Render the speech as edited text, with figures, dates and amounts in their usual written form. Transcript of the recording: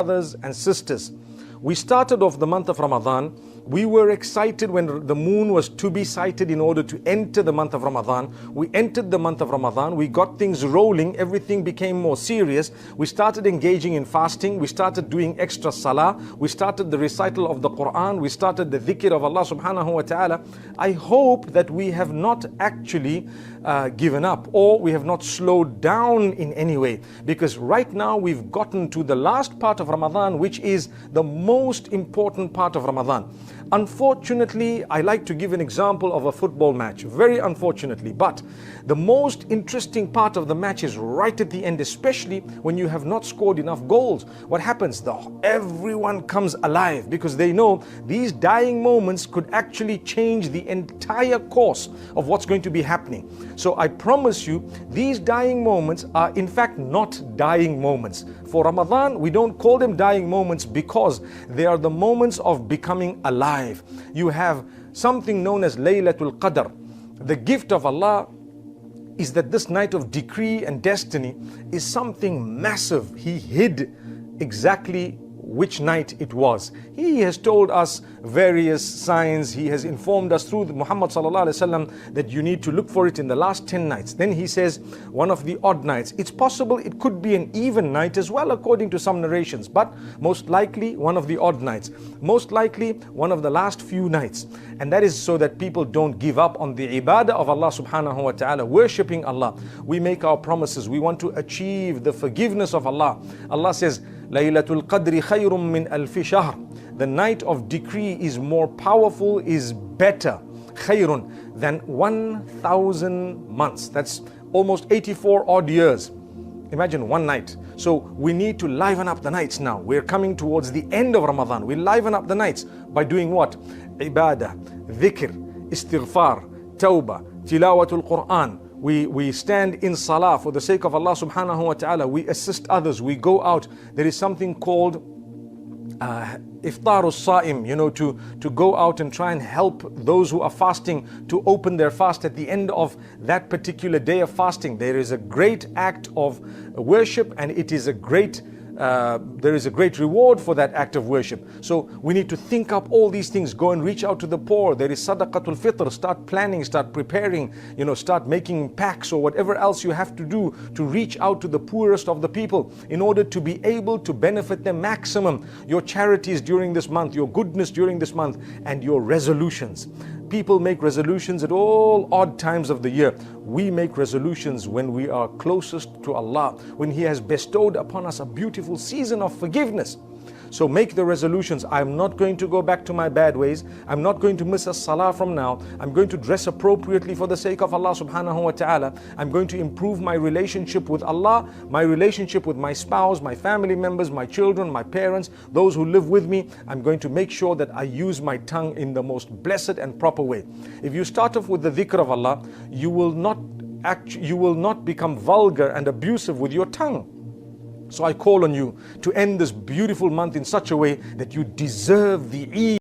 Brothers and sisters, we started off the month of Ramadan. We were excited when the moon was to be sighted in order to enter the month of Ramadan. We entered the month of Ramadan. We got things rolling. Everything became more serious. We started engaging in fasting. We started doing extra salah. We started the recital of the Quran. We started the dhikr of Allah subhanahu wa ta'ala. I hope that we have not actually given up, or we have not slowed down in any way, because right now we've gotten to the last part of Ramadan, which is the most important part of Ramadan. Unfortunately, I like to give an example of a football match, very unfortunately, but the most interesting part of the match is right at the end, especially when you have not scored enough goals. What happens? Everyone comes alive because they know these dying moments could actually change the entire course of what's going to be happening. So I promise you, these dying moments are in fact not dying moments. For Ramadan, we don't call them dying moments because they are the moments of becoming alive. You have something known as Laylatul Qadr. The gift of Allah is that this night of decree and destiny is something massive. He hid exactly which night it was. He has told us various signs. He has informed us through Muhammad sallallahu alaihi wasallam that you need to look for it in the last 10 nights. Then he says one of the odd nights. It's possible it could be an even night as well, according to some narrations, but most likely one of the odd nights. Most likely one of the last few nights. And that is so that people don't give up on the ibadah of Allah subhanahu wa ta'ala, worshipping Allah. We make our promises. We want to achieve the forgiveness of Allah. Allah says, Laylatul Qadri khayrun min alfi shahr. The night of decree is more powerful, is better, khayrun, than 1,000 months. That's almost 84 odd years. Imagine one night. So we need to liven up the nights now. We're coming towards the end of Ramadan. We liven up the nights by doing what? Ibadah, dhikr, istighfar, tawbah, tilawatul Quran. We stand in salah for the sake of Allah subhanahu wa ta'ala. We assist others. We go out. There is something called iftarus sa'im, to go out and try and help those who are fasting to open their fast at the end of that particular day of fasting. There is a great act of worship, and it is a great there is a great reward for that act of worship. So we need to think up all these things. Go and reach out to the poor. There is sadaqatul fitr. Start planning, start preparing, start making packs or whatever else you have to do to reach out to the poorest of the people in order to be able to benefit them maximum. Your charities during this month, your goodness during this month, and your resolutions. People make resolutions at all odd times of the year. We make resolutions when we are closest to Allah, when He has bestowed upon us a beautiful season of forgiveness. So make the resolutions. I'm not going to go back to my bad ways. I'm not going to miss a salah from now. I'm going to dress appropriately for the sake of Allah subhanahu wa ta'ala. I'm going to improve my relationship with Allah, my relationship with my spouse, my family members, my children, my parents, those who live with me. I'm going to make sure that I use my tongue in the most blessed and proper way. If you start off with the dhikr of Allah, you will not become vulgar and abusive with your tongue. So I call on you to end this beautiful month in such a way that you deserve the Eid.